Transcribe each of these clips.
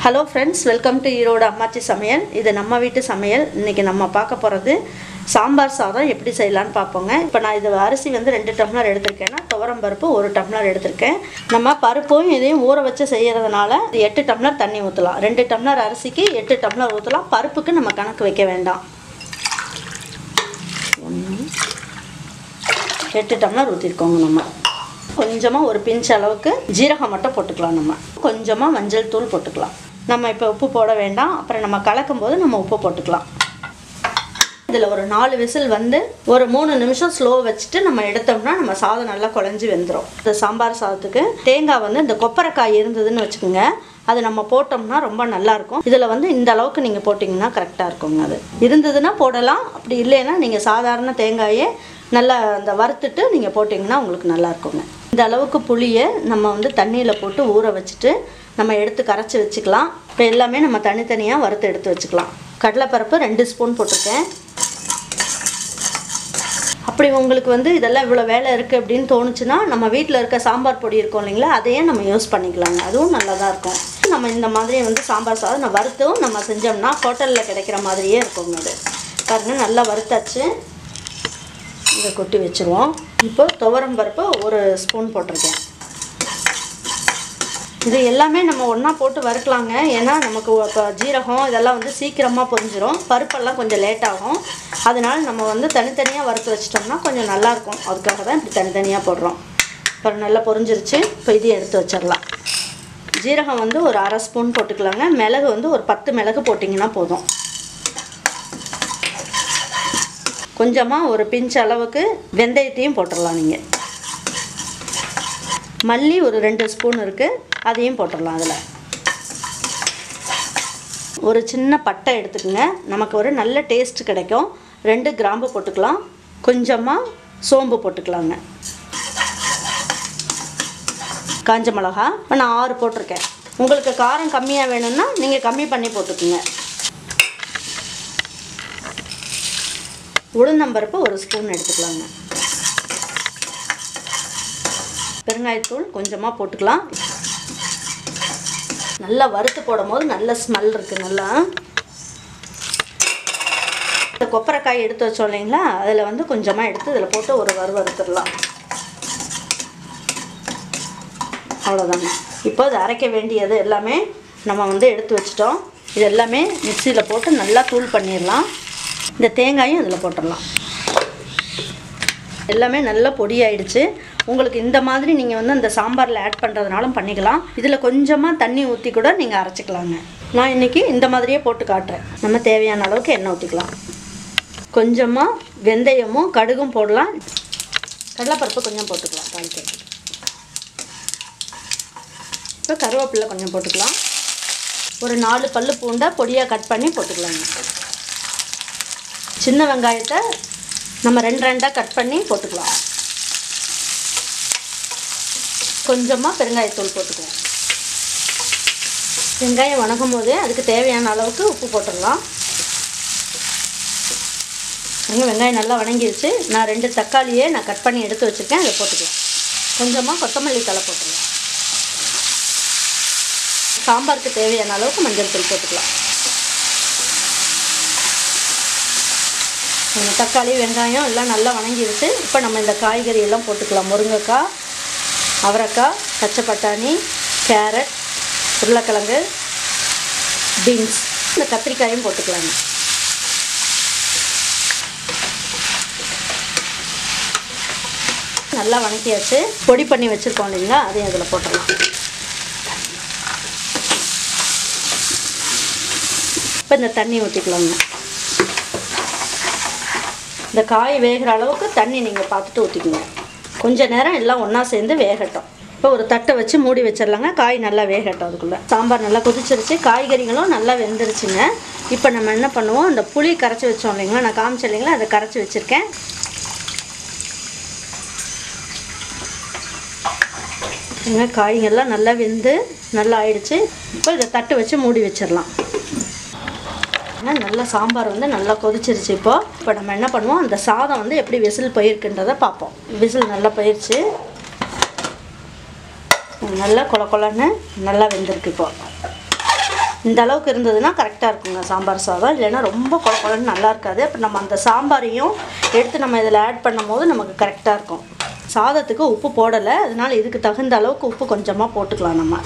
Hello friends, welcome to Erode அம்மாச்சி சமையல். இது நம்ம வீட்டு சமையல். இன்னைக்கு நம்ம பார்க்க போறது சாம்பார் சாதம் எப்படி செய்யலாம்னு பாப்போங்க. இப்போ நான் இது அரிசி வந்து 2 டம்ளர் எடுத்துர்க்கேன்னா துவரம் பருப்பு 1 டம்ளர் எடுத்துர்க்கேன். நம்ம பருப்பும் இதையும் ஊற வச்சு செய்யிறதுனால 8 டம்ளர் தண்ணி ஊத்தலாம். 2 டம்ளர் அரிசிக்கு 8 டம்ளர் ஊத்தலாம். பருப்புக்கு நம்ம கணக்கு வைக்க வேண்டாம். 8 டம்ளர் ஊத்திருக்கோங்க நம்ம. கொஞ்சமா ஒரு பிஞ்ச் அளவுக்கு ஜீரகம் மட்டும் போட்டுக்கலாம் நம்ம. கொஞ்சமா மஞ்சள் தூள் போட்டுக்கலாம். நம்ம இப்போ உப்பு போட வேண்டாம். அப்புறம் நம்ம கலக்கும்போது நம்ம உப்பு போட்டுக்கலாம். இதில் ஒரு 4 விசில் வந்து ஒரு 3 நிமிஷம் ஸ்லோ வச்சுட்டு நம்ம எடுத்தோம்னா நம்ம சாதம் நல்லா குழஞ்சி வெந்துடும். இந்த சாம்பார் சாதத்துக்கு தேங்காய் வந்து இந்த கொப்பரைக்காய் இருந்ததுன்னு வச்சுக்கோங்க, அது நம்ம போட்டோம்னா ரொம்ப நல்லாயிருக்கும். இதில் வந்து இந்த அளவுக்கு நீங்கள் போட்டிங்கன்னா கரெக்டாக இருக்குங்க. அது இருந்ததுன்னா போடலாம், அப்படி இல்லைன்னா நீங்கள் சாதாரண தேங்காயே நல்லா அந்த வறுத்துட்டு நீங்கள் போட்டிங்கன்னா உங்களுக்கு நல்லா இருக்குங்க. இந்த அளவுக்கு புளியை நம்ம வந்து தண்ணியில் போட்டு ஊற வச்சுட்டு நம்ம எடுத்து கரைச்சி வச்சுக்கலாம். இப்போ எல்லாமே நம்ம தனித்தனியாக வறுத்து எடுத்து வச்சுக்கலாம். கடலைப்பருப்பு 2 ஸ்பூன் போட்டிருக்கேன். அப்படி உங்களுக்கு வந்து இதெல்லாம் இவ்வளோ வேலை இருக்குது அப்படின்னு தோணுச்சுன்னா நம்ம வீட்டில் இருக்க சாம்பார் பொடி இருக்கும் இல்லைங்களா, அதையே நம்ம யூஸ் பண்ணிக்கலாங்க. அதுவும் நல்லா தான் இருக்கும். நம்ம இந்த மாதிரி வந்து சாம்பார் சாதம் நம்ம வறுத்தும் நம்ம செஞ்சோம்னா ஹோட்டலில் கிடைக்கிற மாதிரியே இருக்குங்க. அது பாருங்க, நல்லா வறுத்தாச்சு. இதை கொட்டி வச்சுருவோம். இப்போ துவரம் பருப்பு 1 ஸ்பூன் போட்டிருக்கேன். இது எல்லாமே நம்ம ஒன்றா போட்டு வறுக்கலாங்க. ஏன்னா நமக்கு இப்போ ஜீரகம் இதெல்லாம் வந்து சீக்கிரமாக பொரிஞ்சிடும், பருப்பெல்லாம் கொஞ்சம் லேட் ஆகும். அதனால் நம்ம வந்து தனித்தனியாக வறுத்து வச்சிட்டோம்னா கொஞ்சம் நல்லாயிருக்கும். அதுக்காக தான் இப்படி தனித்தனியாக போடுறோம். இப்போ நல்லா பொரிஞ்சிருச்சு. இப்போ இதையும் எடுத்து வச்சிடலாம். ஜீரகம் வந்து ஒரு 1/2 ஸ்பூன் போட்டுக்கலாங்க. மிளகு வந்து ஒரு 10 மிளகு போட்டிங்கன்னா போதும். கொஞ்சமாக ஒரு பிஞ்ச் அளவுக்கு வெந்தயத்தையும் போட்டுடலாம். நீங்கள் மல்லி ஒரு 2 ஸ்பூன் இருக்குது, அதையும் போட்டுடலாம். அதில் ஒரு சின்ன பட்டை எடுத்துக்கோங்க, நமக்கு ஒரு நல்ல டேஸ்ட் கிடைக்கும். 2 கிராம்பு போட்டுக்கலாம். கொஞ்சமாக சோம்பு போட்டுக்கலாங்க. காஞ்ச மிளகா நான் 6 போட்டிருக்கேன். உங்களுக்கு காரம் கம்மியாக வேணும்னா நீங்கள் கம்மி பண்ணி போட்டுக்குங்க. உளுந்தம்பருப்பு 1 ஸ்பூன் எடுத்துக்கலாங்க. பெருங்காயத்தூள் கொஞ்சமாக போட்டுக்கலாம். நல்லா வறுத்து போடும் போது நல்ல ஸ்மெல் இருக்குது. நல்லா இந்த கொப்பரைக்காய் எடுத்து வச்சோம் இல்லைங்களா, அதில் வந்து கொஞ்சமாக எடுத்து இதில் போட்டு ஒரு வறுத்துடலாம். அவ்வளோதாங்க. இப்போ இது அரைக்க வேண்டியது எல்லாமே நம்ம வந்து எடுத்து வச்சிட்டோம். இது எல்லாமே மிக்சியில் போட்டு நல்லா தூள் பண்ணிடலாம். இந்த தேங்காயும் இதில் போட்டுடலாம். எல்லாமே நல்லா பொடியாயிடுச்சு. உங்களுக்கு இந்த மாதிரி நீங்கள் வந்து அந்த சாம்பாரில் ஆட் பண்ணுறதுனாலும் பண்ணிக்கலாம். இதில் கொஞ்சமாக தண்ணி ஊற்றி கூட நீங்கள் அரைச்சிக்கலாங்க. நான் இன்றைக்கி இந்த மாதிரியே போட்டு காட்டுறேன். நம்ம தேவையான அளவுக்கு எண்ணெய் ஊற்றிக்கலாம். கொஞ்சமாக வெந்தயமும் கடுகும் போடலாம். கடலைப்பருப்பு கொஞ்சம் போட்டுக்கலாம் தாளிக்க. இப்போ கருவேப்பிலை கொஞ்சம் போட்டுக்கலாம். ஒரு 4 பல்லு பூண்டை பொடியாக கட் பண்ணி போட்டுக்கலாங்க. சின்ன வெங்காயத்தை நம்ம 2 கட் பண்ணி போட்டுக்கலாம். கொஞ்சமாக பெருங்காயத்தூள் போட்டுக்கலாம். வெங்காயம் வணங்கும் போது அதுக்கு தேவையான அளவுக்கு உப்பு போட்டுடலாம். வெங்காயம் நல்லா வணங்கிடுச்சு. நான் 2 தக்காளியை நான் கட் பண்ணி எடுத்து வச்சுருக்கேன், அதை போட்டுக்கலாம். கொஞ்சமாக கொத்தமல்லி தழை போட்டுக்கலாம். சாம்பாருக்கு தேவையான அளவுக்கு மஞ்சள் தூள் போட்டுக்கலாம். தக்காளி வெங்காயம் எல்லாம் நல்லா வணங்கிடுச்சு. இப்போ நம்ம இந்த காய்கறி எல்லாம் போட்டுக்கலாம். முருங்கைக்காய், அவரைக்காய், பச்சை பட்டாணி, கேரட், உருளைக்கிழங்கு, பீன்ஸ், இந்த கத்திரிக்காயும் போட்டுக்கலாங்க. நல்லா வணக்கியாச்சு. பொடி பண்ணி வச்சுருக்கோம் இல்லைங்களா, அதையும் அதில் போட்டுடலாம். இப்போ இந்த தண்ணி ஊற்றிக்கலாங்க. இந்த காய் வேகிற அளவுக்கு தண்ணி நீங்கள் பார்த்துட்டு ஊற்றிக்கோங்க. கொஞ்சம் நேரம் எல்லாம் ஒன்றா சேர்ந்து வேகட்டும். இப்போ ஒரு தட்டை வச்சு மூடி வச்சிடலாங்க. காய் நல்லா வேகட்டும். அதுக்குள்ளே சாம்பார் நல்லா கொதிச்சிருச்சு, காய்கறிகளும் நல்லா வெந்துருச்சுங்க. இப்போ நம்ம என்ன பண்ணுவோம், அந்த புளி கரைச்சி வச்சோம் இல்லைங்களா, நான் காமிச்சேன் இல்லைங்களா, அதை கரைச்சி வச்சுருக்கேன். காய்கள்லாம் நல்லா வெந்து நல்லா ஆயிடுச்சு. இப்போ இதை தட்டு வச்சு மூடி வச்சிடலாம். நல்லா சாம்பார் வந்து நல்லா கொதிச்சிருச்சு. இப்போ நம்ம என்ன பண்ணுவோம், அந்த சாதம் வந்து எப்படி விசில் போயிருக்குன்றதை பார்ப்போம். விசில் நல்லா போயிடுச்சு. நல்லா கொல கொலன்னு நல்லா வெந்திருக்கு. இப்போ இந்த அளவுக்கு இருந்ததுன்னா கரெக்டாக இருக்குங்க சாம்பார் சாதம். இல்லைன்னா ரொம்ப குழன்னு நல்லா இருக்காது. அப்போ நம்ம அந்த சாம்பாரையும் எடுத்து நம்ம இதில் ஆட் பண்ணும் போது நமக்கு கரெக்டாக இருக்கும். சாதத்துக்கு உப்பு போடலை, அதனால் இதுக்கு தகுந்த அளவுக்கு உப்பு கொஞ்சமாக போட்டுக்கலாம் நம்ம.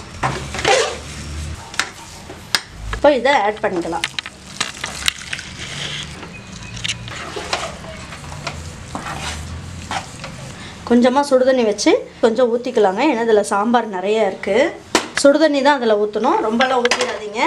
இப்போ இதை ஆட் பண்ணிக்கலாம். கொஞ்சமாக சுடுதண்ணி வச்சு கொஞ்சம் ஊற்றிக்கலாங்க. ஏன்னா இதில் சாம்பார் நிறைய இருக்குது. சுடுதண்ணி தான் அதில் ஊற்றணும், ரொம்பலாம் ஊற்றிடாதீங்க.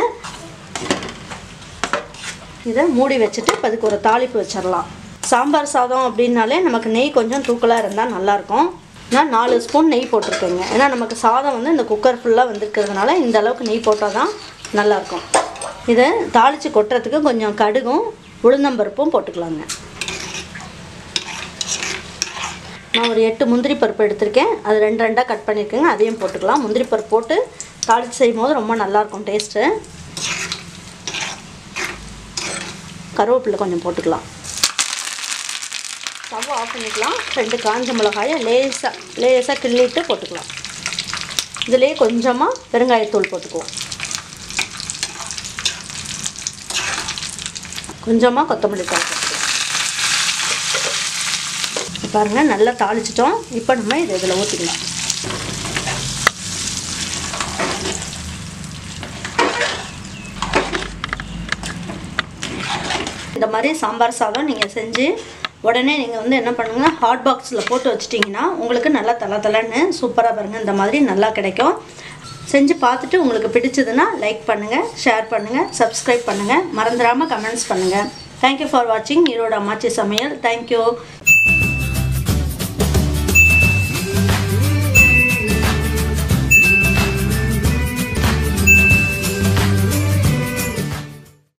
இதை மூடி வச்சுட்டு இப்போ அதுக்கு ஒரு தாளிப்பு வச்சிடலாம். சாம்பார் சாதம் அப்படின்னாலே நமக்கு நெய் கொஞ்சம் தூக்கலாக இருந்தால் நல்லாயிருக்கும். நான் 4 ஸ்பூன் நெய் போட்டிருக்கேங்க. ஏன்னா நமக்கு சாதம் வந்து இந்த குக்கர் ஃபுல்லாக வந்துருக்கிறதுனால இந்த அளவுக்கு நெய் போட்டால் தான் நல்லாயிருக்கும். இதை தாளித்து கொட்டுறதுக்கு கொஞ்சம் கடுகும் உளுந்தம்பருப்பும் போட்டுக்கலாங்க. நான் ஒரு 8 முந்திரி பருப்பு எடுத்திருக்கேன். அது 2 கட் பண்ணியிருக்கேங்க, அதையும் போட்டுக்கலாம். முந்திரி பருப்பு போட்டு தாளித்து செய்யும் போது ரொம்ப நல்லாயிருக்கும் டேஸ்ட்டு. கருவேப்பிலை கொஞ்சம் போட்டுக்கலாம். ஸ்டவ் ஆஃப் பண்ணிக்கலாம். 2 காஞ்ச மிளகாயை லேசாக கிள்ளிட்டு போட்டுக்கலாம். இதுலேயே கொஞ்சமாக பெருங்காயத்தூள் போட்டுக்குவோம். கொஞ்சமாக கொத்தமல்லி தூள் போட்டுக்கலாம். பாருங்கள், நல்லா தாளிச்சிட்டோம். இப்போ நம்ம இதில் ஊற்றிக்கலாம். இந்த மாதிரி சாம்பார் சாதம் நீங்கள் செஞ்சு உடனே நீங்கள் வந்து என்ன பண்ணுங்கள், ஹாட் பாக்ஸில் போட்டு வச்சிட்டிங்கன்னா உங்களுக்கு நல்லா தலன்னு சூப்பராக பாருங்கள் இந்த மாதிரி நல்லா கிடைக்கும். செஞ்சு பார்த்துட்டு உங்களுக்கு பிடிச்சதுன்னா லைக் பண்ணுங்கள், ஷேர் பண்ணுங்கள், சப்ஸ்கிரைப் பண்ணுங்கள், மறந்துடாமல் கமெண்ட்ஸ் பண்ணுங்கள். தேங்க்யூ ஃபார் வாட்சிங் ஈரோடு அம்மாச்சி சமையல். தேங்க்யூ.